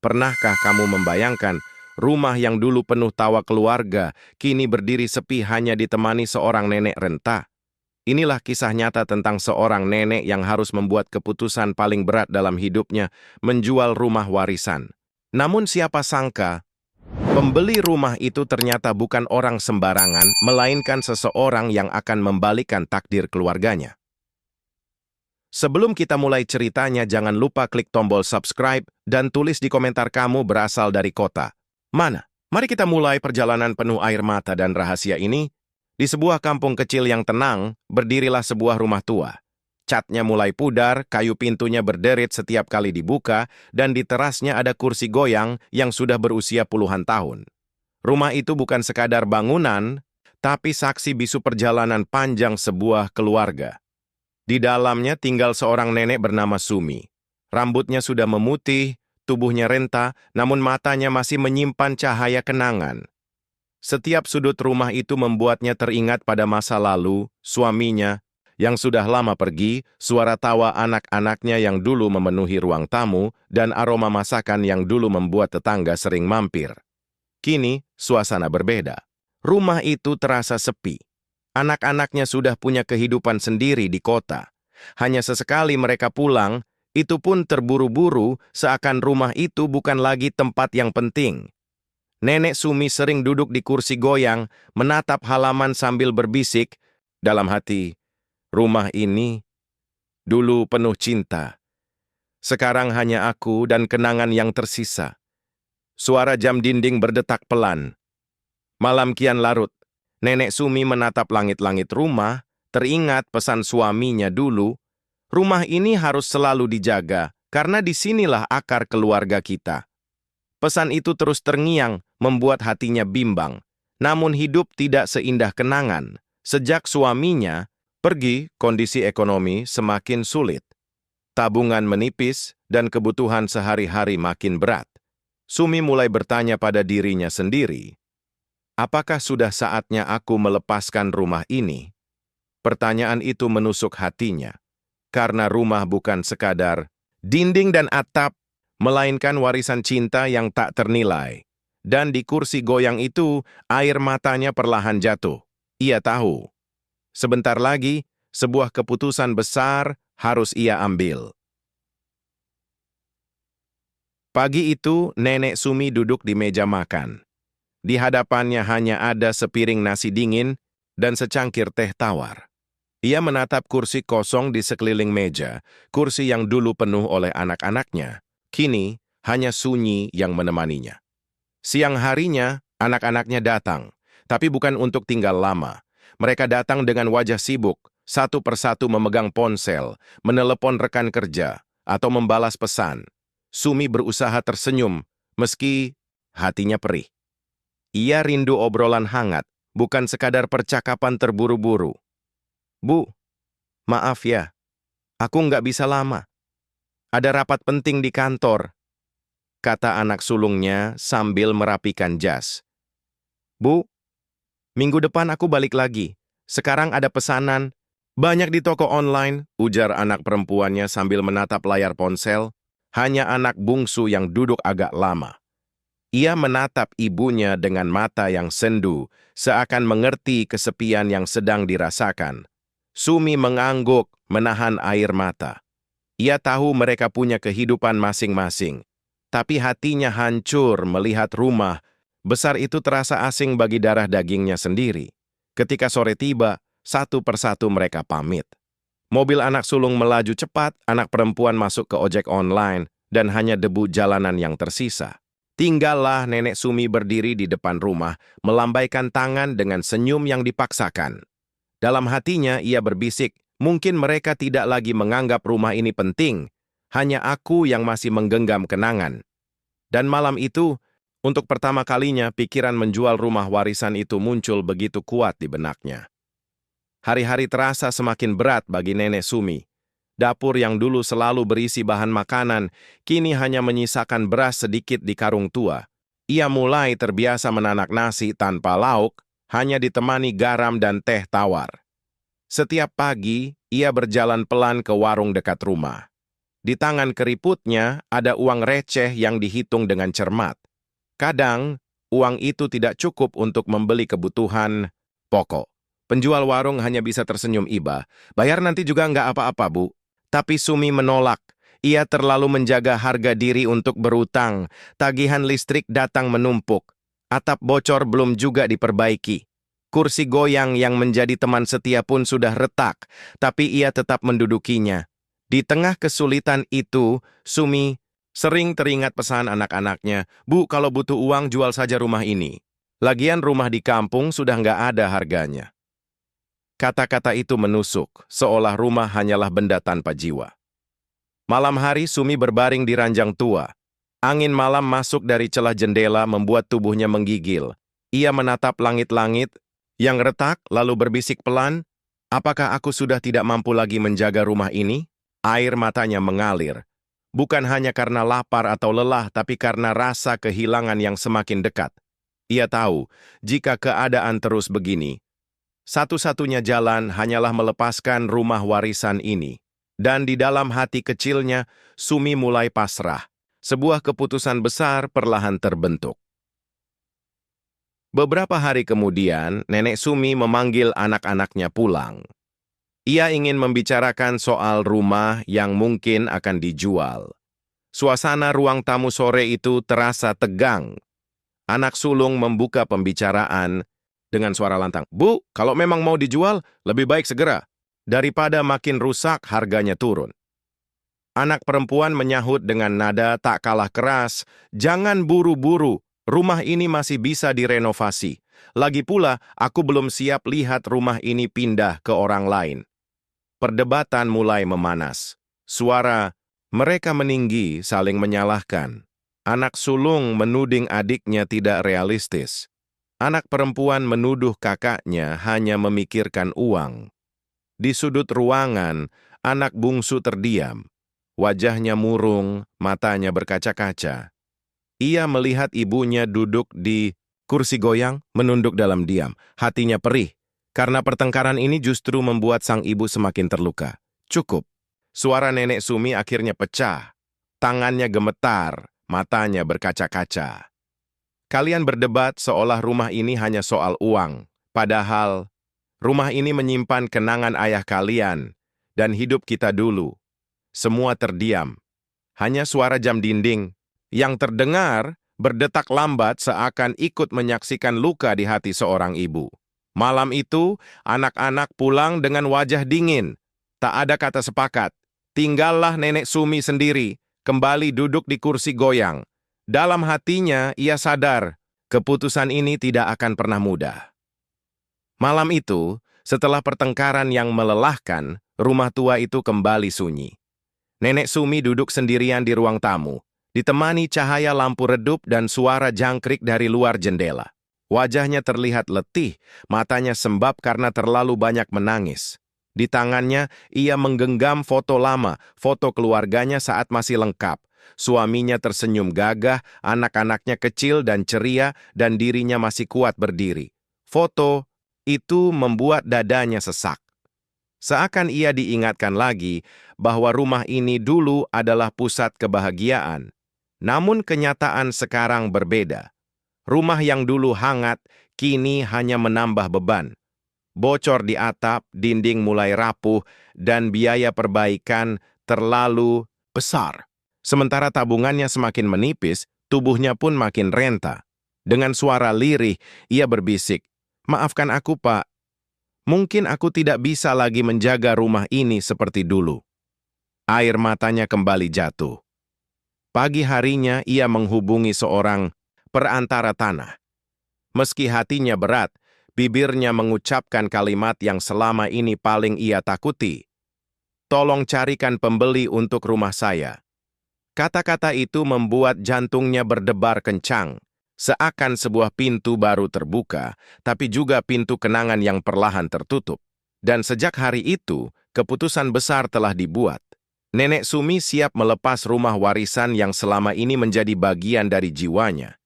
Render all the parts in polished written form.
Pernahkah kamu membayangkan rumah yang dulu penuh tawa keluarga, kini berdiri sepi hanya ditemani seorang nenek renta? Inilah kisah nyata tentang seorang nenek yang harus membuat keputusan paling berat dalam hidupnya, menjual rumah warisan. Namun siapa sangka, pembeli rumah itu ternyata bukan orang sembarangan, melainkan seseorang yang akan membalikan takdir keluarganya. Sebelum kita mulai ceritanya, jangan lupa klik tombol subscribe dan tulis di komentar kamu berasal dari kota mana. Mari kita mulai perjalanan penuh air mata dan rahasia ini. Di sebuah kampung kecil yang tenang, berdirilah sebuah rumah tua. Catnya mulai pudar, kayu pintunya berderit setiap kali dibuka, dan di terasnya ada kursi goyang yang sudah berusia puluhan tahun. Rumah itu bukan sekadar bangunan, tapi saksi bisu perjalanan panjang sebuah keluarga. Di dalamnya tinggal seorang nenek bernama Sumi. Rambutnya sudah memutih, tubuhnya renta, namun matanya masih menyimpan cahaya kenangan. Setiap sudut rumah itu membuatnya teringat pada masa lalu, suaminya, yang sudah lama pergi, suara tawa anak-anaknya yang dulu memenuhi ruang tamu, dan aroma masakan yang dulu membuat tetangga sering mampir. Kini, suasana berbeda. Rumah itu terasa sepi. Anak-anaknya sudah punya kehidupan sendiri di kota. Hanya sesekali mereka pulang, itu pun terburu-buru, seakan rumah itu bukan lagi tempat yang penting. Nenek Sumi sering duduk di kursi goyang, menatap halaman sambil berbisik, dalam hati, rumah ini dulu penuh cinta. Sekarang hanya aku dan kenangan yang tersisa. Suara jam dinding berdetak pelan. Malam kian larut. Nenek Sumi menatap langit-langit rumah, teringat pesan suaminya dulu, rumah ini harus selalu dijaga, karena disinilah akar keluarga kita. Pesan itu terus terngiang, membuat hatinya bimbang. Namun hidup tidak seindah kenangan. Sejak suaminya pergi, kondisi ekonomi semakin sulit. Tabungan menipis, dan kebutuhan sehari-hari makin berat. Sumi mulai bertanya pada dirinya sendiri, apakah sudah saatnya aku melepaskan rumah ini? Pertanyaan itu menusuk hatinya, karena rumah bukan sekadar dinding dan atap, melainkan warisan cinta yang tak ternilai. Dan di kursi goyang itu, air matanya perlahan jatuh. Ia tahu, sebentar lagi, sebuah keputusan besar harus ia ambil. Pagi itu, Nenek Sumi duduk di meja makan. Di hadapannya hanya ada sepiring nasi dingin dan secangkir teh tawar. Ia menatap kursi kosong di sekeliling meja, kursi yang dulu penuh oleh anak-anaknya. Kini, hanya sunyi yang menemaninya. Siang harinya, anak-anaknya datang, tapi bukan untuk tinggal lama. Mereka datang dengan wajah sibuk, satu persatu memegang ponsel, menelepon rekan kerja, atau membalas pesan. Sumi berusaha tersenyum, meski hatinya perih. Ia rindu obrolan hangat, bukan sekadar percakapan terburu-buru. Bu, maaf ya, aku nggak bisa lama. Ada rapat penting di kantor, kata anak sulungnya sambil merapikan jas. Bu, minggu depan aku balik lagi. Sekarang ada pesanan. Banyak di toko online, ujar anak perempuannya sambil menatap layar ponsel. Hanya anak bungsu yang duduk agak lama. Ia menatap ibunya dengan mata yang sendu, seakan mengerti kesepian yang sedang dirasakan. Sumi mengangguk, menahan air mata. Ia tahu mereka punya kehidupan masing-masing, tapi hatinya hancur melihat rumah besar itu terasa asing bagi darah dagingnya sendiri. Ketika sore tiba, satu persatu mereka pamit. Mobil anak sulung melaju cepat, anak perempuan masuk ke ojek online, dan hanya debu jalanan yang tersisa. Tinggallah Nenek Sumi berdiri di depan rumah, melambaikan tangan dengan senyum yang dipaksakan. Dalam hatinya ia berbisik, mungkin mereka tidak lagi menganggap rumah ini penting, hanya aku yang masih menggenggam kenangan. Dan malam itu, untuk pertama kalinya pikiran menjual rumah warisan itu muncul begitu kuat di benaknya. Hari-hari terasa semakin berat bagi Nenek Sumi. Dapur yang dulu selalu berisi bahan makanan, kini hanya menyisakan beras sedikit di karung tua. Ia mulai terbiasa menanak nasi tanpa lauk, hanya ditemani garam dan teh tawar. Setiap pagi, ia berjalan pelan ke warung dekat rumah. Di tangan keriputnya ada uang receh yang dihitung dengan cermat. Kadang, uang itu tidak cukup untuk membeli kebutuhan pokok. Penjual warung hanya bisa tersenyum iba. Bayar nanti juga nggak apa-apa, Bu. Tapi Sumi menolak. Ia terlalu menjaga harga diri untuk berutang. Tagihan listrik datang menumpuk. Atap bocor belum juga diperbaiki. Kursi goyang yang menjadi teman setia pun sudah retak, tapi ia tetap mendudukinya. Di tengah kesulitan itu, Sumi sering teringat pesan anak-anaknya, "Bu, kalau butuh uang, jual saja rumah ini. Lagian rumah di kampung sudah nggak ada harganya." Kata-kata itu menusuk, seolah rumah hanyalah benda tanpa jiwa. Malam hari, Sumi berbaring di ranjang tua. Angin malam masuk dari celah jendela membuat tubuhnya menggigil. Ia menatap langit-langit yang retak, lalu berbisik pelan, "Apakah aku sudah tidak mampu lagi menjaga rumah ini?" Air matanya mengalir. Bukan hanya karena lapar atau lelah, tapi karena rasa kehilangan yang semakin dekat. Ia tahu, jika keadaan terus begini, satu-satunya jalan hanyalah melepaskan rumah warisan ini. Dan di dalam hati kecilnya, Sumi mulai pasrah. Sebuah keputusan besar perlahan terbentuk. Beberapa hari kemudian, Nenek Sumi memanggil anak-anaknya pulang. Ia ingin membicarakan soal rumah yang mungkin akan dijual. Suasana ruang tamu sore itu terasa tegang. Anak sulung membuka pembicaraan dengan suara lantang. "Bu, kalau memang mau dijual, lebih baik segera. Daripada makin rusak, harganya turun." Anak perempuan menyahut dengan nada tak kalah keras, "Jangan buru-buru, rumah ini masih bisa direnovasi. Lagi pula, aku belum siap lihat rumah ini pindah ke orang lain." Perdebatan mulai memanas. Suara mereka meninggi saling menyalahkan. Anak sulung menuding adiknya tidak realistis. Anak perempuan menuduh kakaknya hanya memikirkan uang. Di sudut ruangan, anak bungsu terdiam. Wajahnya murung, matanya berkaca-kaca. Ia melihat ibunya duduk di kursi goyang, menunduk dalam diam. Hatinya perih. Karena pertengkaran ini justru membuat sang ibu semakin terluka. "Cukup." Suara Nenek Sumi akhirnya pecah. Tangannya gemetar, matanya berkaca-kaca. "Kalian berdebat seolah rumah ini hanya soal uang. Padahal, rumah ini menyimpan kenangan ayah kalian dan hidup kita dulu." Semua terdiam. Hanya suara jam dinding yang terdengar berdetak lambat seakan ikut menyaksikan luka di hati seorang ibu. Malam itu, anak-anak pulang dengan wajah dingin. Tak ada kata sepakat. Tinggallah Nenek Sumi sendiri, kembali duduk di kursi goyang. Dalam hatinya, ia sadar, keputusan ini tidak akan pernah mudah. Malam itu, setelah pertengkaran yang melelahkan, rumah tua itu kembali sunyi. Nenek Sumi duduk sendirian di ruang tamu, ditemani cahaya lampu redup dan suara jangkrik dari luar jendela. Wajahnya terlihat letih, matanya sembab karena terlalu banyak menangis. Di tangannya, ia menggenggam foto lama, foto keluarganya saat masih lengkap. Suaminya tersenyum gagah, anak-anaknya kecil dan ceria, dan dirinya masih kuat berdiri. Foto itu membuat dadanya sesak. Seakan ia diingatkan lagi bahwa rumah ini dulu adalah pusat kebahagiaan. Namun kenyataan sekarang berbeda. Rumah yang dulu hangat, kini hanya menambah beban. Bocor di atap, dinding mulai rapuh, dan biaya perbaikan terlalu besar. Sementara tabungannya semakin menipis, tubuhnya pun makin renta. Dengan suara lirih, ia berbisik, "Maafkan aku, Pak. Mungkin aku tidak bisa lagi menjaga rumah ini seperti dulu." Air matanya kembali jatuh. Pagi harinya, ia menghubungi seorang perantara tanah. Meski hatinya berat, bibirnya mengucapkan kalimat yang selama ini paling ia takuti. "Tolong carikan pembeli untuk rumah saya." Kata-kata itu membuat jantungnya berdebar kencang, seakan sebuah pintu baru terbuka, tapi juga pintu kenangan yang perlahan tertutup. Dan sejak hari itu, keputusan besar telah dibuat. Nenek Sumi siap melepas rumah warisan yang selama ini menjadi bagian dari jiwanya.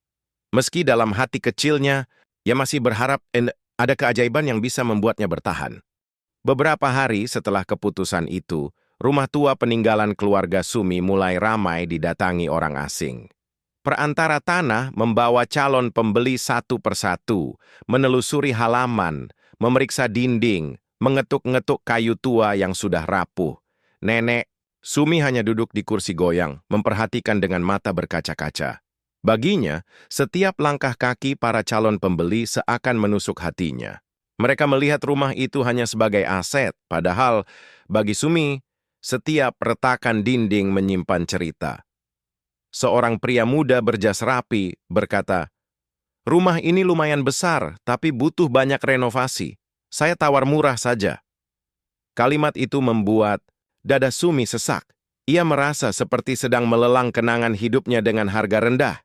Meski dalam hati kecilnya, ia masih berharap ada keajaiban yang bisa membuatnya bertahan. Beberapa hari setelah keputusan itu, rumah tua peninggalan keluarga Sumi mulai ramai didatangi orang asing. Perantara tanah membawa calon pembeli satu persatu, menelusuri halaman, memeriksa dinding, mengetuk-ngetuk kayu tua yang sudah rapuh. Nenek Sumi hanya duduk di kursi goyang, memperhatikan dengan mata berkaca-kaca. Baginya, setiap langkah kaki para calon pembeli seakan menusuk hatinya. Mereka melihat rumah itu hanya sebagai aset, padahal bagi Sumi, setiap retakan dinding menyimpan cerita. Seorang pria muda berjas rapi berkata, "Rumah ini lumayan besar, tapi butuh banyak renovasi. Saya tawar murah saja." Kalimat itu membuat dada Sumi sesak. Ia merasa seperti sedang melelang kenangan hidupnya dengan harga rendah.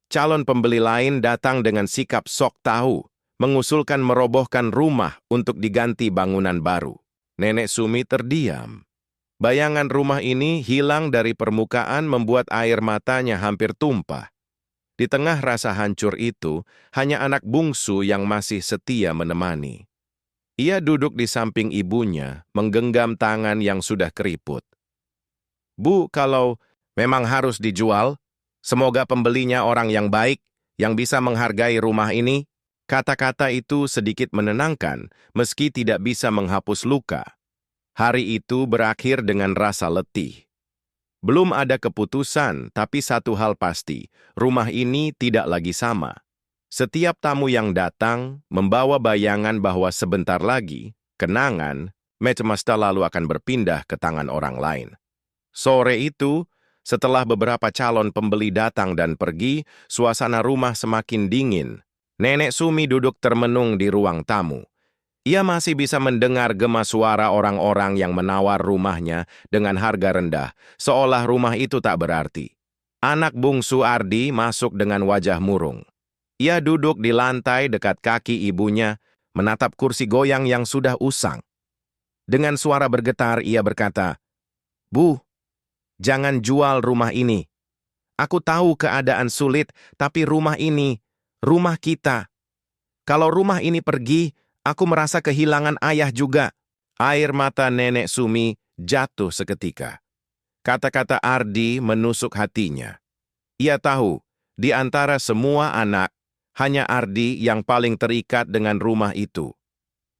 Calon pembeli lain datang dengan sikap sok tahu, mengusulkan merobohkan rumah untuk diganti bangunan baru. Nenek Sumi terdiam. Bayangan rumah ini hilang dari permukaan membuat air matanya hampir tumpah. Di tengah rasa hancur itu, hanya anak bungsu yang masih setia menemani. Ia duduk di samping ibunya, menggenggam tangan yang sudah keriput. "Bu, kalau memang harus dijual, semoga pembelinya orang yang baik, yang bisa menghargai rumah ini." Kata-kata itu sedikit menenangkan, meski tidak bisa menghapus luka. Hari itu berakhir dengan rasa letih. Belum ada keputusan, tapi satu hal pasti, rumah ini tidak lagi sama. Setiap tamu yang datang membawa bayangan bahwa sebentar lagi, kenangan, masa lalu akan berpindah ke tangan orang lain. Sore itu, setelah beberapa calon pembeli datang dan pergi, suasana rumah semakin dingin. Nenek Sumi duduk termenung di ruang tamu. Ia masih bisa mendengar gema suara orang-orang yang menawar rumahnya dengan harga rendah, seolah rumah itu tak berarti. Anak bungsu Ardi masuk dengan wajah murung. Ia duduk di lantai dekat kaki ibunya, menatap kursi goyang yang sudah usang. Dengan suara bergetar, ia berkata, "Bu, jangan jual rumah ini. Aku tahu keadaan sulit, tapi rumah ini, rumah kita. Kalau rumah ini pergi, aku merasa kehilangan ayah juga." Air mata nenek Sumi jatuh seketika. Kata-kata Ardi menusuk hatinya. Ia tahu, di antara semua anak, hanya Ardi yang paling terikat dengan rumah itu.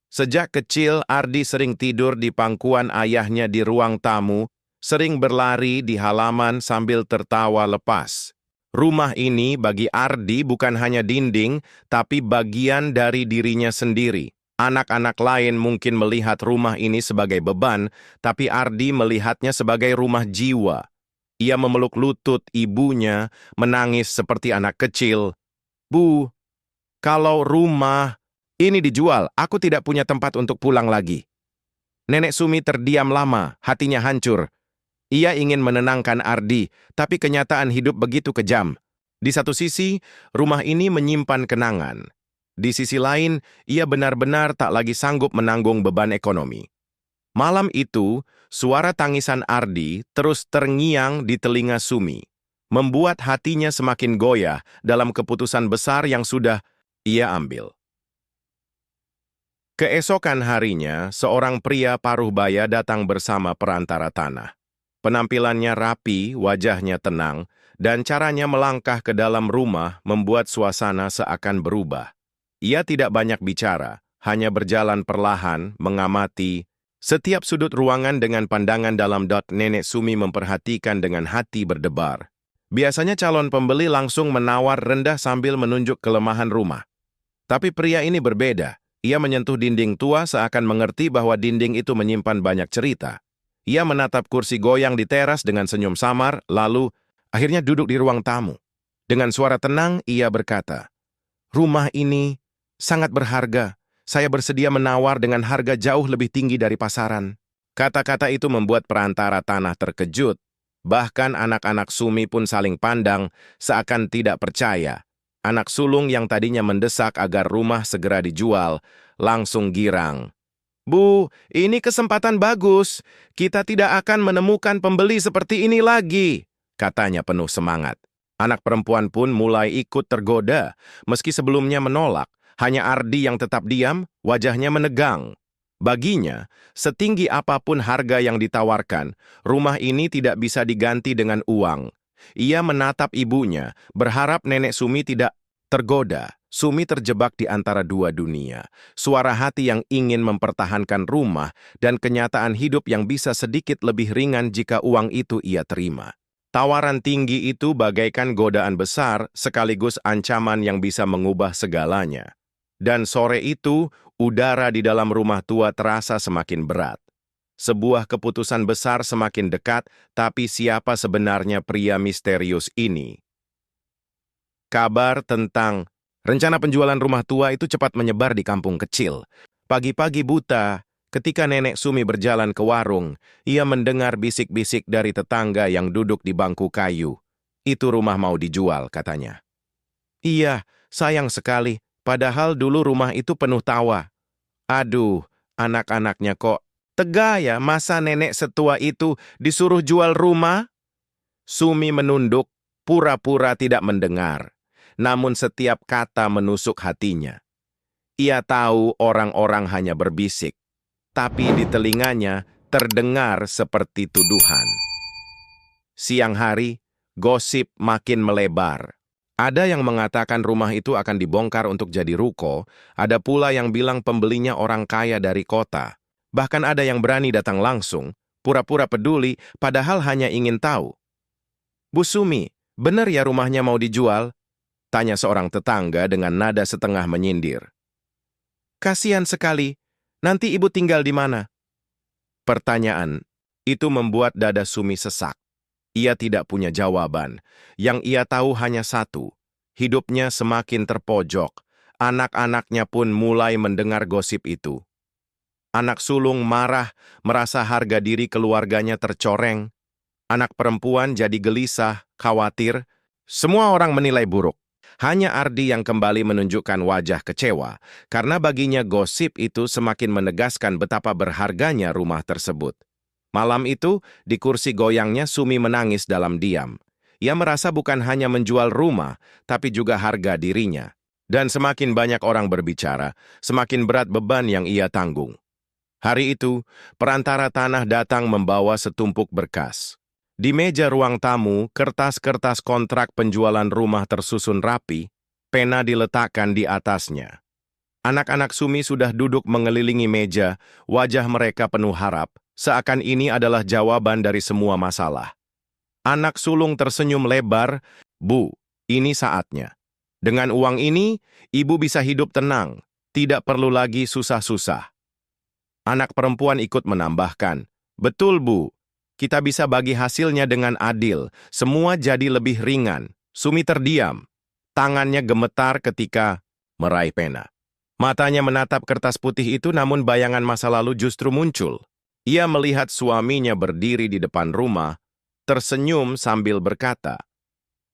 Sejak kecil, Ardi sering tidur di pangkuan ayahnya di ruang tamu, sering berlari di halaman sambil tertawa lepas. Rumah ini bagi Ardi bukan hanya dinding, tapi bagian dari dirinya sendiri. Anak-anak lain mungkin melihat rumah ini sebagai beban, tapi Ardi melihatnya sebagai rumah jiwa. Ia memeluk lutut ibunya, menangis seperti anak kecil. "Bu, kalau rumah ini dijual, aku tidak punya tempat untuk pulang lagi." Nenek Sumi terdiam lama, hatinya hancur. Ia ingin menenangkan Ardi, tapi kenyataan hidup begitu kejam. Di satu sisi, rumah ini menyimpan kenangan. Di sisi lain, ia benar-benar tak lagi sanggup menanggung beban ekonomi. Malam itu, suara tangisan Ardi terus terngiang di telinga Sumi, membuat hatinya semakin goyah dalam keputusan besar yang sudah ia ambil. Keesokan harinya, seorang pria paruh baya datang bersama perantara tanah. Penampilannya rapi, wajahnya tenang, dan caranya melangkah ke dalam rumah membuat suasana seakan berubah. Ia tidak banyak bicara, hanya berjalan perlahan, mengamati setiap sudut ruangan dengan pandangan dalam. Nenek Sumi memperhatikan dengan hati berdebar. Biasanya calon pembeli langsung menawar rendah sambil menunjuk kelemahan rumah. Tapi pria ini berbeda. Ia menyentuh dinding tua seakan mengerti bahwa dinding itu menyimpan banyak cerita. Ia menatap kursi goyang di teras dengan senyum samar, lalu akhirnya duduk di ruang tamu. Dengan suara tenang, ia berkata, "Rumah ini sangat berharga. Saya bersedia menawar dengan harga jauh lebih tinggi dari pasaran." Kata-kata itu membuat perantara tanah terkejut. Bahkan anak-anak Sumi pun saling pandang, seakan tidak percaya. Anak sulung yang tadinya mendesak agar rumah segera dijual, langsung girang. "Bu, ini kesempatan bagus. Kita tidak akan menemukan pembeli seperti ini lagi," katanya penuh semangat. Anak perempuan pun mulai ikut tergoda, meski sebelumnya menolak. Hanya Ardi yang tetap diam, wajahnya menegang. Baginya, setinggi apapun harga yang ditawarkan, rumah ini tidak bisa diganti dengan uang. Ia menatap ibunya, berharap nenek Sumi tidak tergoda. Sumi terjebak di antara dua dunia. Suara hati yang ingin mempertahankan rumah dan kenyataan hidup yang bisa sedikit lebih ringan jika uang itu ia terima. Tawaran tinggi itu bagaikan godaan besar sekaligus ancaman yang bisa mengubah segalanya. Dan sore itu, udara di dalam rumah tua terasa semakin berat. Sebuah keputusan besar semakin dekat, tapi siapa sebenarnya pria misterius ini? Kabar tentang rencana penjualan rumah tua itu cepat menyebar di kampung kecil. Pagi-pagi buta, ketika nenek Sumi berjalan ke warung, ia mendengar bisik-bisik dari tetangga yang duduk di bangku kayu. Itu rumah mau dijual, katanya. Iya, sayang sekali. Padahal dulu rumah itu penuh tawa. Aduh, anak-anaknya kok tega ya, masa nenek setua itu disuruh jual rumah? Sumi menunduk, pura-pura tidak mendengar. Namun setiap kata menusuk hatinya. Ia tahu orang-orang hanya berbisik, tapi di telinganya terdengar seperti tuduhan. Siang hari, gosip makin melebar. Ada yang mengatakan rumah itu akan dibongkar untuk jadi ruko, ada pula yang bilang pembelinya orang kaya dari kota. Bahkan ada yang berani datang langsung, pura-pura peduli, padahal hanya ingin tahu. Bu Sumi, benar ya rumahnya mau dijual? Tanya seorang tetangga dengan nada setengah menyindir. Kasihan sekali, nanti ibu tinggal di mana? Pertanyaan itu membuat dada Sumi sesak. Ia tidak punya jawaban. Yang ia tahu hanya satu. Hidupnya semakin terpojok. Anak-anaknya pun mulai mendengar gosip itu. Anak sulung marah, merasa harga diri keluarganya tercoreng. Anak perempuan jadi gelisah, khawatir. Semua orang menilai buruk. Hanya Ardi yang kembali menunjukkan wajah kecewa, karena baginya gosip itu semakin menegaskan betapa berharganya rumah tersebut. Malam itu, di kursi goyangnya Sumi menangis dalam diam. Ia merasa bukan hanya menjual rumah, tapi juga harga dirinya. Dan semakin banyak orang berbicara, semakin berat beban yang ia tanggung. Hari itu, perantara tanah datang membawa setumpuk berkas. Di meja ruang tamu, kertas-kertas kontrak penjualan rumah tersusun rapi, pena diletakkan di atasnya. Anak-anak Sumi sudah duduk mengelilingi meja, wajah mereka penuh harap. Seakan ini adalah jawaban dari semua masalah. Anak sulung tersenyum lebar, Bu, ini saatnya. Dengan uang ini, ibu bisa hidup tenang, tidak perlu lagi susah-susah. Anak perempuan ikut menambahkan, Betul, Bu, kita bisa bagi hasilnya dengan adil, semua jadi lebih ringan. Sumi terdiam, tangannya gemetar ketika meraih pena. Matanya menatap kertas putih itu namun bayangan masa lalu justru muncul. Ia melihat suaminya berdiri di depan rumah, tersenyum sambil berkata,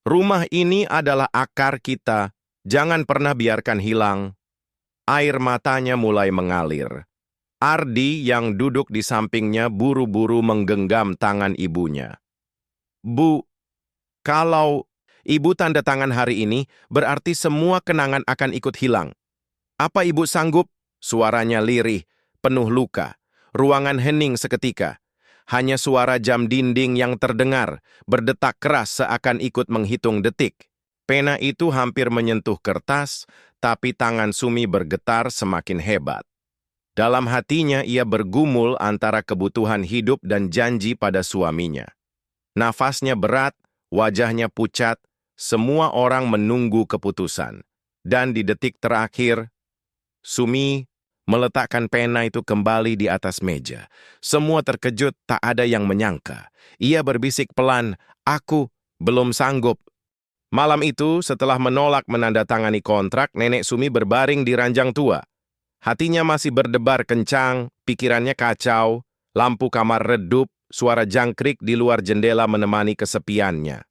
Rumah ini adalah akar kita, jangan pernah biarkan hilang. Air matanya mulai mengalir. Ardi yang duduk di sampingnya buru-buru menggenggam tangan ibunya. Bu, kalau ibu tanda tangan hari ini, berarti semua kenangan akan ikut hilang. Apa ibu sanggup? Suaranya lirih, penuh luka. Ruangan hening seketika. Hanya suara jam dinding yang terdengar, berdetak keras seakan ikut menghitung detik. Pena itu hampir menyentuh kertas, tapi tangan Sumi bergetar semakin hebat. Dalam hatinya ia bergumul antara kebutuhan hidup dan janji pada suaminya. Nafasnya berat, wajahnya pucat, semua orang menunggu keputusan. Dan di detik terakhir, Sumi meletakkan pena itu kembali di atas meja. Semua terkejut, tak ada yang menyangka. Ia berbisik pelan, aku belum sanggup. Malam itu, setelah menolak menandatangani kontrak, Nenek Sumi berbaring di ranjang tua. Hatinya masih berdebar kencang, pikirannya kacau, lampu kamar redup, suara jangkrik di luar jendela menemani kesepiannya.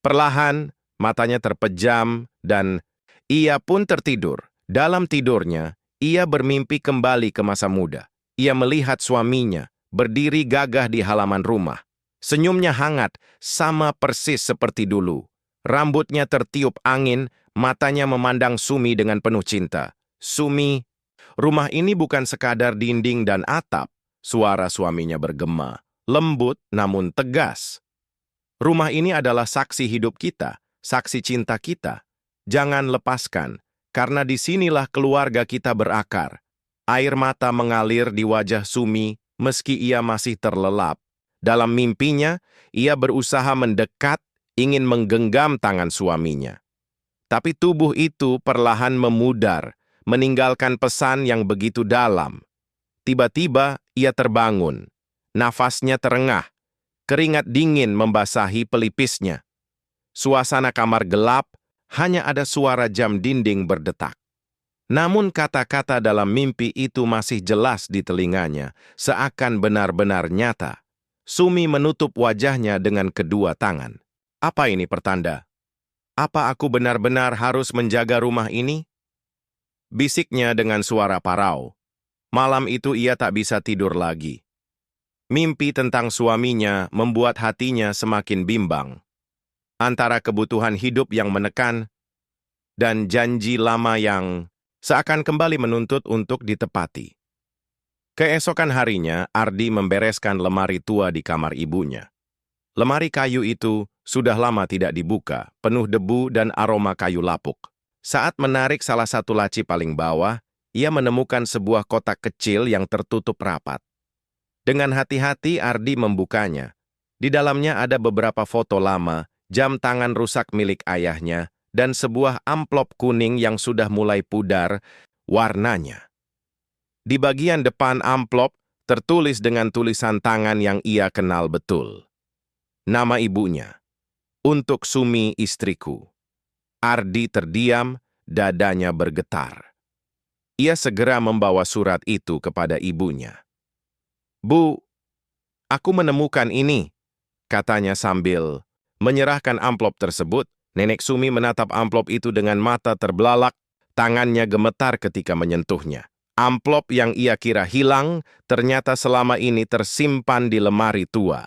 Perlahan, matanya terpejam, dan ia pun tertidur. Dalam tidurnya, ia bermimpi kembali ke masa muda. Ia melihat suaminya berdiri gagah di halaman rumah. Senyumnya hangat, sama persis seperti dulu. Rambutnya tertiup angin, matanya memandang Sumi dengan penuh cinta. Sumi, Rumah ini bukan sekadar dinding dan atap. Suara suaminya bergema, lembut namun tegas. Rumah ini adalah saksi hidup kita, saksi cinta kita. Jangan lepaskan, karena disinilah keluarga kita berakar. Air mata mengalir di wajah Sumi meski ia masih terlelap. Dalam mimpinya, ia berusaha mendekat, ingin menggenggam tangan suaminya. Tapi tubuh itu perlahan memudar, meninggalkan pesan yang begitu dalam. Tiba-tiba ia terbangun. Nafasnya terengah. Keringat dingin membasahi pelipisnya. Suasana kamar gelap, hanya ada suara jam dinding berdetak. Namun kata-kata dalam mimpi itu masih jelas di telinganya, seakan benar-benar nyata. Sumi menutup wajahnya dengan kedua tangan. Apa ini pertanda? Apa aku benar-benar harus menjaga rumah ini? Bisiknya dengan suara parau. Malam itu ia tak bisa tidur lagi. Mimpi tentang suaminya membuat hatinya semakin bimbang. Antara kebutuhan hidup yang menekan dan janji lama yang seakan kembali menuntut untuk ditepati. Keesokan harinya, Ardi membereskan lemari tua di kamar ibunya. Lemari kayu itu sudah lama tidak dibuka, penuh debu dan aroma kayu lapuk. Saat menarik salah satu laci paling bawah, ia menemukan sebuah kotak kecil yang tertutup rapat. Dengan hati-hati Ardi membukanya. Di dalamnya ada beberapa foto lama, jam tangan rusak milik ayahnya, dan sebuah amplop kuning yang sudah mulai pudar warnanya. Di bagian depan amplop tertulis dengan tulisan tangan yang ia kenal betul. Nama ibunya, "Untuk Sumi istriku." Ardi terdiam, dadanya bergetar. Ia segera membawa surat itu kepada ibunya. "Bu, aku menemukan ini," katanya sambil menyerahkan amplop tersebut. Nenek Sumi menatap amplop itu dengan mata terbelalak, tangannya gemetar ketika menyentuhnya. Amplop yang ia kira hilang, ternyata selama ini tersimpan di lemari tua.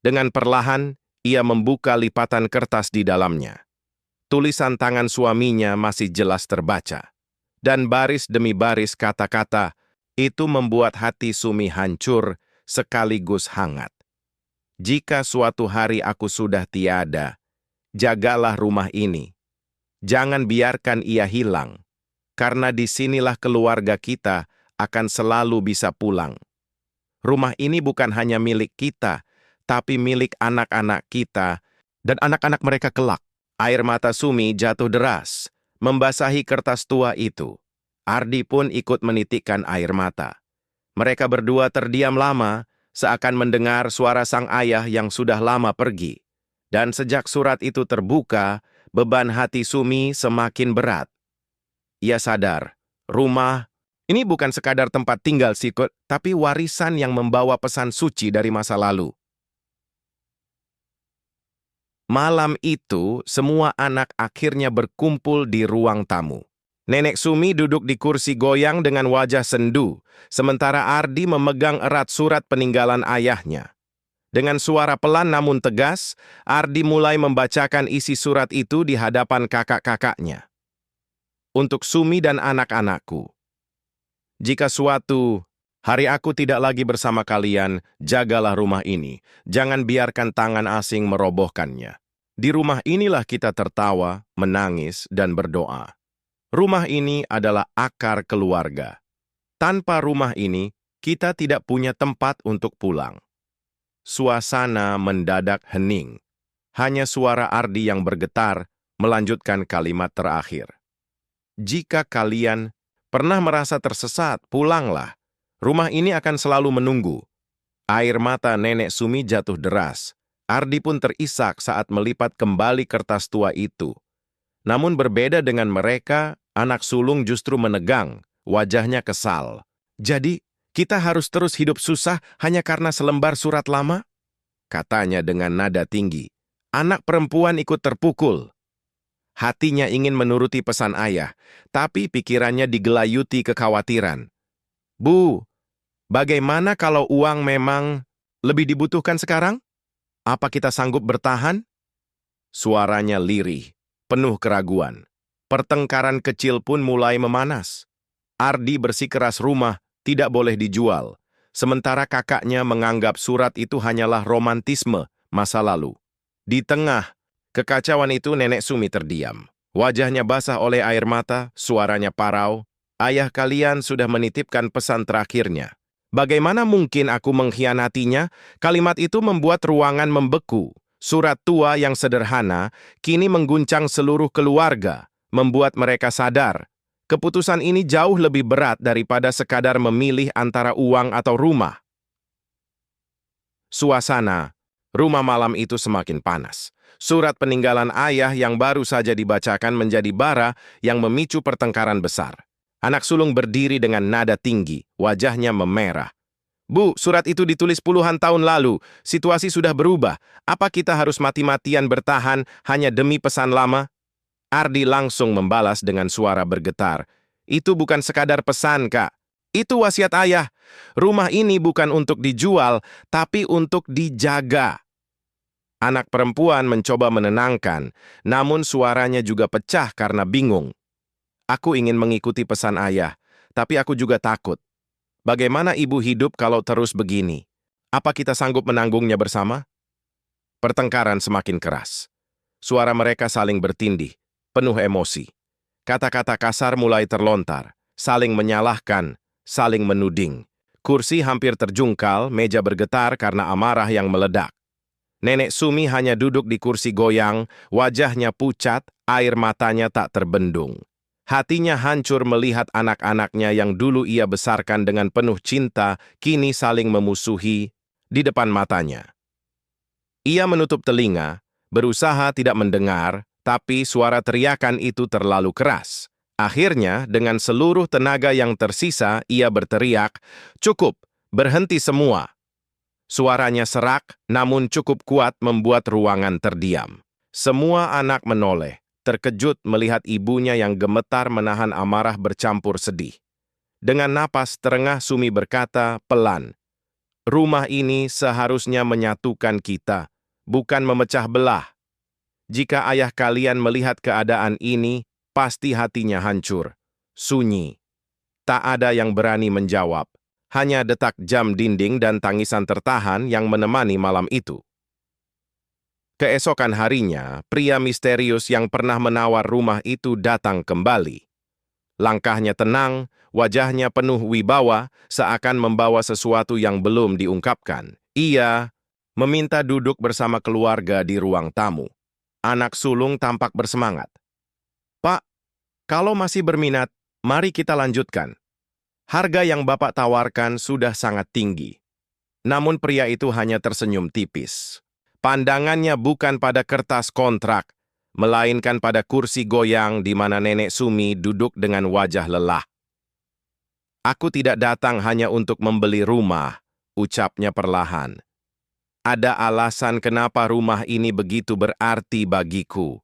Dengan perlahan, ia membuka lipatan kertas di dalamnya. Tulisan tangan suaminya masih jelas terbaca. Dan baris demi baris kata-kata, itu membuat hati Sumi hancur sekaligus hangat. "Jika suatu hari aku sudah tiada, jagalah rumah ini. Jangan biarkan ia hilang, karena disinilah keluarga kita akan selalu bisa pulang. Rumah ini bukan hanya milik kita, tapi milik anak-anak kita dan anak-anak mereka kelak." Air mata Sumi jatuh deras, membasahi kertas tua itu. Ardi pun ikut menitikkan air mata. Mereka berdua terdiam lama, seakan mendengar suara sang ayah yang sudah lama pergi. Dan sejak surat itu terbuka, beban hati Sumi semakin berat. Ia sadar, rumah ini bukan sekadar tempat tinggal sikut, tapi warisan yang membawa pesan suci dari masa lalu. Malam itu, semua anak akhirnya berkumpul di ruang tamu. Nenek Sumi duduk di kursi goyang dengan wajah sendu, sementara Ardi memegang erat surat peninggalan ayahnya. Dengan suara pelan namun tegas, Ardi mulai membacakan isi surat itu di hadapan kakak-kakaknya. "Untuk Sumi dan anak-anakku. Jika suatu hari aku tidak lagi bersama kalian, jagalah rumah ini. Jangan biarkan tangan asing merobohkannya. Di rumah inilah kita tertawa, menangis, dan berdoa. Rumah ini adalah akar keluarga. Tanpa rumah ini, kita tidak punya tempat untuk pulang." Suasana mendadak hening. Hanya suara Ardi yang bergetar melanjutkan kalimat terakhir. "Jika kalian pernah merasa tersesat, pulanglah. Rumah ini akan selalu menunggu." Air mata Nenek Sumi jatuh deras. Ardi pun terisak saat melipat kembali kertas tua itu. Namun berbeda dengan mereka, anak sulung justru menegang, wajahnya kesal. "Jadi, kita harus terus hidup susah hanya karena selembar surat lama?" katanya dengan nada tinggi. Anak perempuan ikut terpukul. Hatinya ingin menuruti pesan ayah, tapi pikirannya digelayuti kekhawatiran. "Bu, bagaimana kalau uang memang lebih dibutuhkan sekarang? Apa kita sanggup bertahan?" Suaranya lirih, penuh keraguan. Pertengkaran kecil pun mulai memanas. Ardi bersikeras rumah tidak boleh dijual, sementara kakaknya menganggap surat itu hanyalah romantisme masa lalu. Di tengah kekacauan itu Nenek Sumi terdiam. Wajahnya basah oleh air mata, suaranya parau. Ayah kalian sudah menitipkan pesan terakhirnya. Bagaimana mungkin aku mengkhianatinya? Kalimat itu membuat ruangan membeku. Surat tua yang sederhana kini mengguncang seluruh keluarga, membuat mereka sadar. Keputusan ini jauh lebih berat daripada sekadar memilih antara uang atau rumah. Suasana rumah malam itu semakin panas. Surat peninggalan ayah yang baru saja dibacakan menjadi bara yang memicu pertengkaran besar. Anak sulung berdiri dengan nada tinggi, wajahnya memerah. Bu, surat itu ditulis puluhan tahun lalu. Situasi sudah berubah. Apa kita harus mati-matian bertahan hanya demi pesan lama? Ardi langsung membalas dengan suara bergetar. Itu bukan sekadar pesan, Kak. Itu wasiat ayah. Rumah ini bukan untuk dijual, tapi untuk dijaga. Anak perempuan mencoba menenangkan, namun suaranya juga pecah karena bingung. Aku ingin mengikuti pesan ayah, tapi aku juga takut. Bagaimana ibu hidup kalau terus begini? Apa kita sanggup menanggungnya bersama? Pertengkaran semakin keras. Suara mereka saling bertindih, penuh emosi. Kata-kata kasar mulai terlontar, saling menyalahkan, saling menuding. Kursi hampir terjungkal, meja bergetar karena amarah yang meledak. Nenek Sumi hanya duduk di kursi goyang, wajahnya pucat, air matanya tak terbendung. Hatinya hancur melihat anak-anaknya yang dulu ia besarkan dengan penuh cinta, kini saling memusuhi di depan matanya. Ia menutup telinga, berusaha tidak mendengar, tapi suara teriakan itu terlalu keras. Akhirnya, dengan seluruh tenaga yang tersisa, ia berteriak, "Cukup, berhenti semua!" Suaranya serak, namun cukup kuat membuat ruangan terdiam. Semua anak menoleh, terkejut melihat ibunya yang gemetar menahan amarah bercampur sedih. Dengan napas terengah Sumi berkata pelan, "Rumah ini seharusnya menyatukan kita, bukan memecah belah. Jika ayah kalian melihat keadaan ini, pasti hatinya hancur." Sunyi. Tak ada yang berani menjawab. Hanya detak jam dinding dan tangisan tertahan yang menemani malam itu. Keesokan harinya, pria misterius yang pernah menawar rumah itu datang kembali. Langkahnya tenang, wajahnya penuh wibawa, seakan membawa sesuatu yang belum diungkapkan. Ia meminta duduk bersama keluarga di ruang tamu. Anak sulung tampak bersemangat. "Pak, kalau masih berminat, mari kita lanjutkan. Harga yang Bapak tawarkan sudah sangat tinggi." Namun pria itu hanya tersenyum tipis. Pandangannya bukan pada kertas kontrak, melainkan pada kursi goyang di mana Nenek Sumi duduk dengan wajah lelah. "Aku tidak datang hanya untuk membeli rumah," ucapnya perlahan. "Ada alasan kenapa rumah ini begitu berarti bagiku."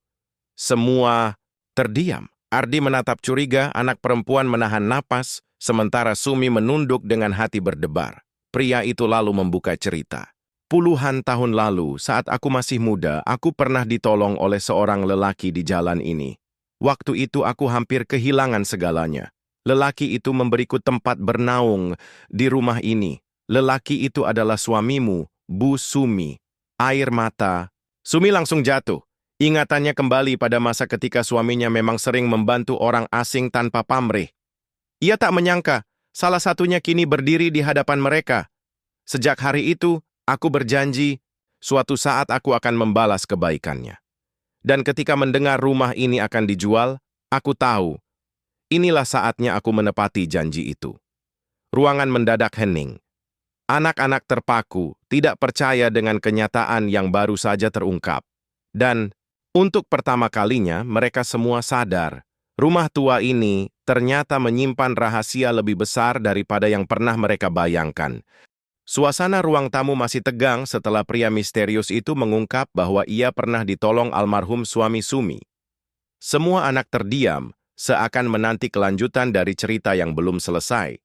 Semua terdiam. Ardi menatap curiga, anak perempuan menahan napas, sementara Sumi menunduk dengan hati berdebar. Pria itu lalu membuka cerita. "Puluhan tahun lalu, saat aku masih muda, aku pernah ditolong oleh seorang lelaki di jalan ini. Waktu itu aku hampir kehilangan segalanya. Lelaki itu memberiku tempat bernaung di rumah ini. Lelaki itu adalah suamimu, Bu Sumi." Air mata Sumi langsung jatuh. Ingatannya kembali pada masa ketika suaminya memang sering membantu orang asing tanpa pamrih. Ia tak menyangka, salah satunya kini berdiri di hadapan mereka. "Sejak hari itu, aku berjanji, suatu saat aku akan membalas kebaikannya. Dan ketika mendengar rumah ini akan dijual, aku tahu, inilah saatnya aku menepati janji itu." Ruangan mendadak hening. Anak-anak terpaku, tidak percaya dengan kenyataan yang baru saja terungkap. Dan untuk pertama kalinya, mereka semua sadar, rumah tua ini ternyata menyimpan rahasia lebih besar daripada yang pernah mereka bayangkan. Suasana ruang tamu masih tegang setelah pria misterius itu mengungkap bahwa ia pernah ditolong almarhum suami Sumi. Semua anak terdiam, seakan menanti kelanjutan dari cerita yang belum selesai.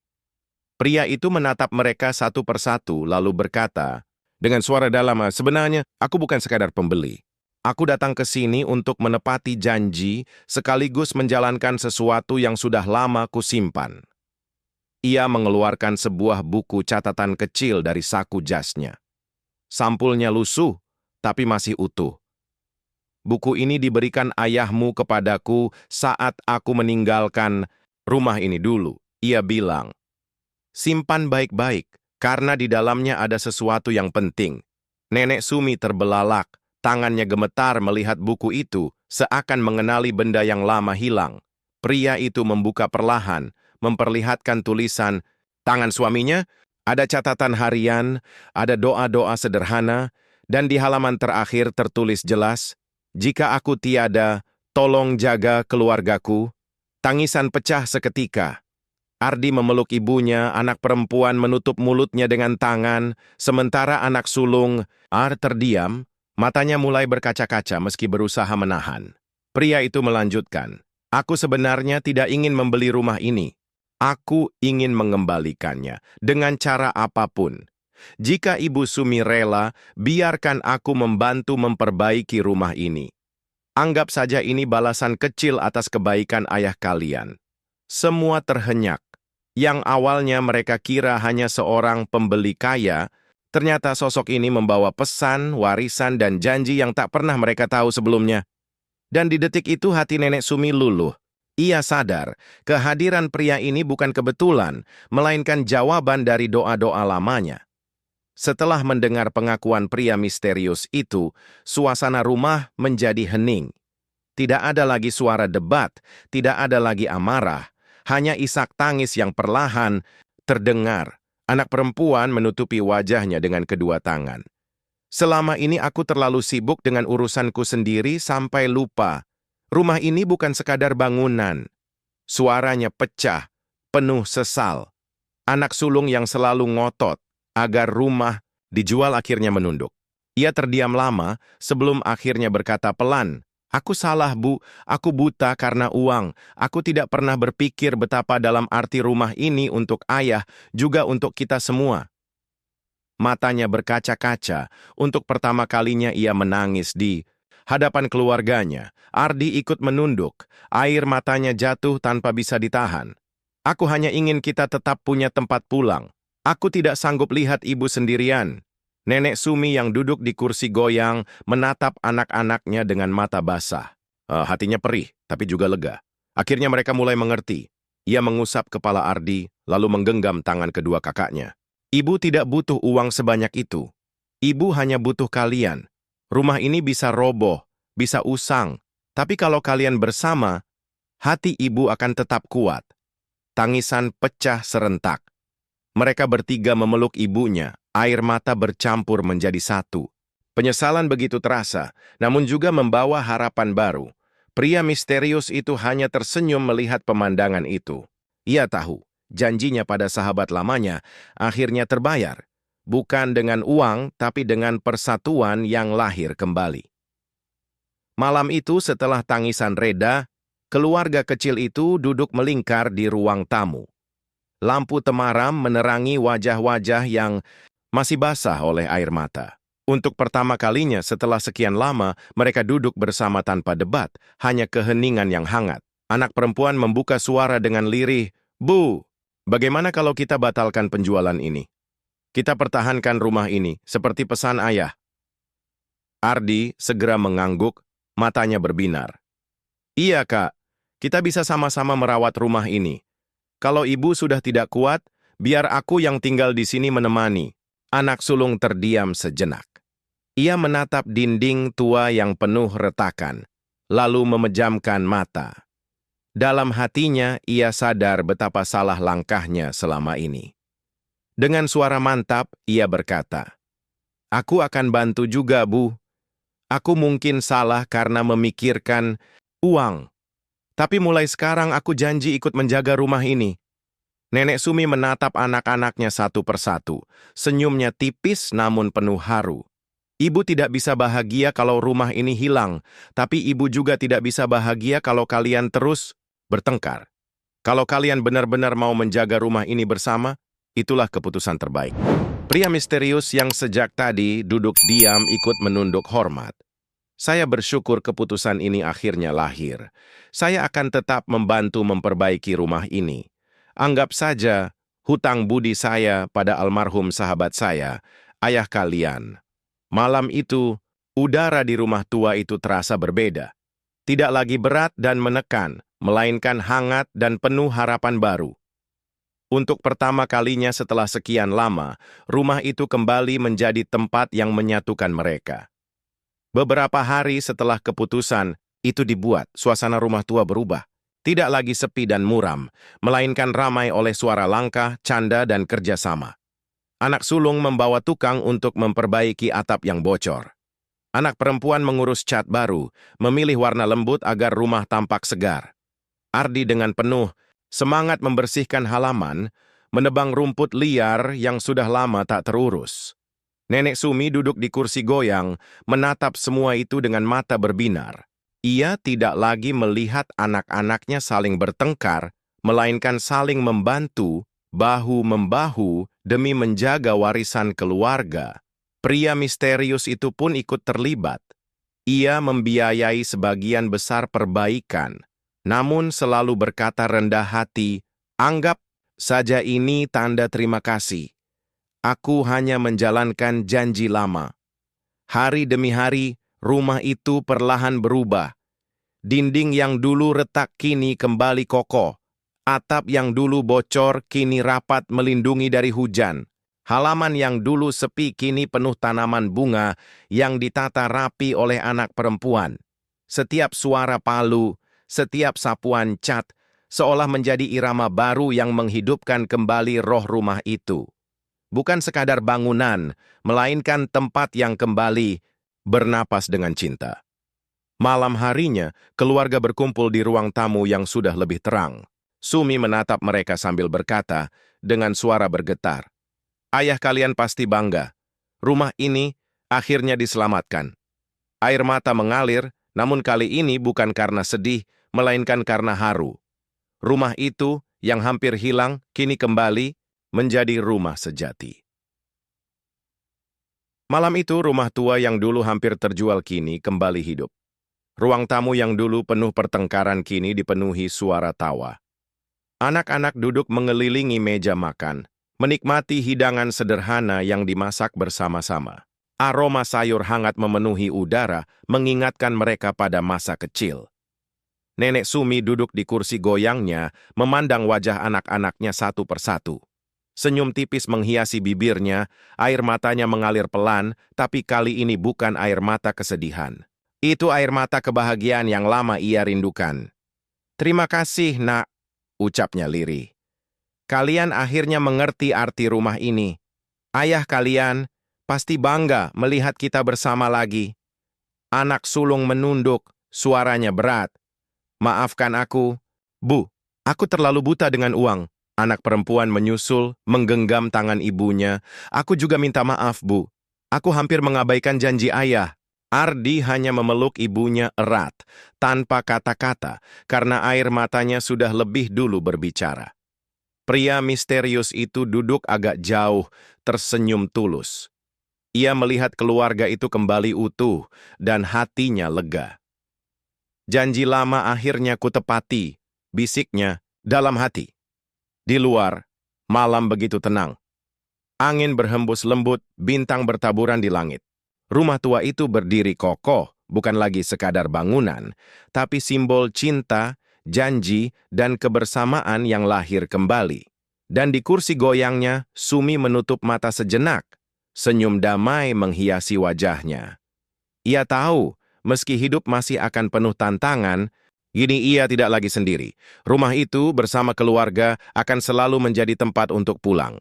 Pria itu menatap mereka satu persatu lalu berkata, dengan suara dalam, "Sebenarnya, aku bukan sekadar pembeli. Aku datang ke sini untuk menepati janji sekaligus menjalankan sesuatu yang sudah lama kusimpan." Ia mengeluarkan sebuah buku catatan kecil dari saku jasnya. Sampulnya lusuh, tapi masih utuh. Buku ini diberikan ayahmu kepadaku saat aku meninggalkan rumah ini dulu. Ia bilang, simpan baik-baik, karena di dalamnya ada sesuatu yang penting. Nenek Sumi terbelalak, tangannya gemetar melihat buku itu, seakan mengenali benda yang lama hilang. Pria itu membuka perlahan, memperlihatkan tulisan tangan suaminya, ada catatan harian, ada doa-doa sederhana, dan di halaman terakhir tertulis jelas, jika aku tiada, tolong jaga keluargaku. Tangisan pecah seketika. Ardi memeluk ibunya, anak perempuan menutup mulutnya dengan tangan, sementara anak sulung, terdiam, matanya mulai berkaca-kaca meski berusaha menahan. Pria itu melanjutkan, aku sebenarnya tidak ingin membeli rumah ini. Aku ingin mengembalikannya dengan cara apapun. Jika Ibu Sumi rela, biarkan aku membantu memperbaiki rumah ini. Anggap saja ini balasan kecil atas kebaikan ayah kalian. Semua terhenyak. Yang awalnya mereka kira hanya seorang pembeli kaya, ternyata sosok ini membawa pesan, warisan, dan janji yang tak pernah mereka tahu sebelumnya. Dan di detik itu hati Nenek Sumi luluh. Ia sadar, kehadiran pria ini bukan kebetulan, melainkan jawaban dari doa-doa lamanya. Setelah mendengar pengakuan pria misterius itu, suasana rumah menjadi hening. Tidak ada lagi suara debat, tidak ada lagi amarah, hanya isak tangis yang perlahan terdengar. Anak perempuan menutupi wajahnya dengan kedua tangan. Selama ini aku terlalu sibuk dengan urusanku sendiri sampai lupa. Rumah ini bukan sekadar bangunan. Suaranya pecah, penuh sesal. Anak sulung yang selalu ngotot agar rumah dijual akhirnya menunduk. Ia terdiam lama sebelum akhirnya berkata pelan, aku salah, Bu. Aku buta karena uang. Aku tidak pernah berpikir betapa dalam arti rumah ini untuk ayah, juga untuk kita semua. Matanya berkaca-kaca. Untuk pertama kalinya ia menangis di hadapan keluarganya. Ardi ikut menunduk. Air matanya jatuh tanpa bisa ditahan. Aku hanya ingin kita tetap punya tempat pulang. Aku tidak sanggup lihat ibu sendirian. Nenek Sumi yang duduk di kursi goyang menatap anak-anaknya dengan mata basah. Hatinya perih, tapi juga lega. Akhirnya mereka mulai mengerti. Ia mengusap kepala Ardi, lalu menggenggam tangan kedua kakaknya. Ibu tidak butuh uang sebanyak itu. Ibu hanya butuh kalian. Rumah ini bisa roboh, bisa usang. Tapi kalau kalian bersama, hati ibu akan tetap kuat. Tangisan pecah serentak. Mereka bertiga memeluk ibunya. Air mata bercampur menjadi satu. Penyesalan begitu terasa, namun juga membawa harapan baru. Pria misterius itu hanya tersenyum melihat pemandangan itu. Ia tahu, janjinya pada sahabat lamanya akhirnya terbayar. Bukan dengan uang, tapi dengan persatuan yang lahir kembali. Malam itu setelah tangisan reda, keluarga kecil itu duduk melingkar di ruang tamu. Lampu temaram menerangi wajah-wajah yang masih basah oleh air mata. Untuk pertama kalinya setelah sekian lama, mereka duduk bersama tanpa debat, hanya keheningan yang hangat. Anak perempuan membuka suara dengan lirih, Bu, bagaimana kalau kita batalkan penjualan ini? Kita pertahankan rumah ini, seperti pesan ayah. Ardi segera mengangguk, matanya berbinar. Iya, Kak, kita bisa sama-sama merawat rumah ini. Kalau ibu sudah tidak kuat, biar aku yang tinggal di sini menemani. Anak sulung terdiam sejenak. Ia menatap dinding tua yang penuh retakan, lalu memejamkan mata. Dalam hatinya, ia sadar betapa salah langkahnya selama ini. Dengan suara mantap, ia berkata, aku akan bantu juga, Bu. Aku mungkin salah karena memikirkan uang. Tapi mulai sekarang aku janji ikut menjaga rumah ini. Nenek Sumi menatap anak-anaknya satu persatu. Senyumnya tipis namun penuh haru. Ibu tidak bisa bahagia kalau rumah ini hilang, tapi ibu juga tidak bisa bahagia kalau kalian terus bertengkar. Kalau kalian benar-benar mau menjaga rumah ini bersama, itulah keputusan terbaik. Pria misterius yang sejak tadi duduk diam ikut menunduk hormat. Saya bersyukur keputusan ini akhirnya lahir. Saya akan tetap membantu memperbaiki rumah ini. Anggap saja hutang budi saya pada almarhum sahabat saya, ayah kalian. Malam itu, udara di rumah tua itu terasa berbeda. Tidak lagi berat dan menekan, melainkan hangat dan penuh harapan baru. Untuk pertama kalinya setelah sekian lama, rumah itu kembali menjadi tempat yang menyatukan mereka. Beberapa hari setelah keputusan itu dibuat, suasana rumah tua berubah. Tidak lagi sepi dan muram, melainkan ramai oleh suara langkah, canda, dan kerjasama. Anak sulung membawa tukang untuk memperbaiki atap yang bocor. Anak perempuan mengurus cat baru, memilih warna lembut agar rumah tampak segar. Ardi dengan penuh semangat membersihkan halaman, menebang rumput liar yang sudah lama tak terurus. Nenek Sumi duduk di kursi goyang, menatap semua itu dengan mata berbinar. Ia tidak lagi melihat anak-anaknya saling bertengkar, melainkan saling membantu, bahu-membahu, demi menjaga warisan keluarga. Pria misterius itu pun ikut terlibat. Ia membiayai sebagian besar perbaikan, namun selalu berkata rendah hati, "Anggap saja ini tanda terima kasih. Aku hanya menjalankan janji lama." Hari demi hari, rumah itu perlahan berubah. Dinding yang dulu retak kini kembali kokoh. Atap yang dulu bocor kini rapat melindungi dari hujan. Halaman yang dulu sepi kini penuh tanaman bunga yang ditata rapi oleh anak perempuan. Setiap suara palu, setiap sapuan cat, seolah menjadi irama baru yang menghidupkan kembali roh rumah itu. Bukan sekadar bangunan, melainkan tempat yang kembali bernapas dengan cinta. Malam harinya, keluarga berkumpul di ruang tamu yang sudah lebih terang. Sumi menatap mereka sambil berkata dengan suara bergetar, "Ayah kalian pasti bangga. Rumah ini akhirnya diselamatkan." Air mata mengalir, namun kali ini bukan karena sedih, melainkan karena haru. Rumah itu yang hampir hilang, kini kembali menjadi rumah sejati. Malam itu, rumah tua yang dulu hampir terjual kini kembali hidup. Ruang tamu yang dulu penuh pertengkaran kini dipenuhi suara tawa. Anak-anak duduk mengelilingi meja makan, menikmati hidangan sederhana yang dimasak bersama-sama. Aroma sayur hangat memenuhi udara, mengingatkan mereka pada masa kecil. Nenek Sumi duduk di kursi goyangnya, memandang wajah anak-anaknya satu persatu. Senyum tipis menghiasi bibirnya, air matanya mengalir pelan, tapi kali ini bukan air mata kesedihan. Itu air mata kebahagiaan yang lama ia rindukan. "Terima kasih, Nak," ucapnya lirih. "Kalian akhirnya mengerti arti rumah ini. Ayah kalian pasti bangga melihat kita bersama lagi." Anak sulung menunduk, suaranya berat. "Maafkan aku, Bu. Aku terlalu buta dengan uang." Anak perempuan menyusul, menggenggam tangan ibunya. "Aku juga minta maaf, Bu. Aku hampir mengabaikan janji ayah." Ardi hanya memeluk ibunya erat, tanpa kata-kata, karena air matanya sudah lebih dulu berbicara. Pria misterius itu duduk agak jauh, tersenyum tulus. Ia melihat keluarga itu kembali utuh, dan hatinya lega. "Janji lama akhirnya kutepati," bisiknya dalam hati. Di luar, malam begitu tenang. Angin berhembus lembut, bintang bertaburan di langit. Rumah tua itu berdiri kokoh, bukan lagi sekadar bangunan, tapi simbol cinta, janji, dan kebersamaan yang lahir kembali. Dan di kursi goyangnya, Sumi menutup mata sejenak. Senyum damai menghiasi wajahnya. Ia tahu, meski hidup masih akan penuh tantangan, kini ia tidak lagi sendiri. Rumah itu bersama keluarga akan selalu menjadi tempat untuk pulang.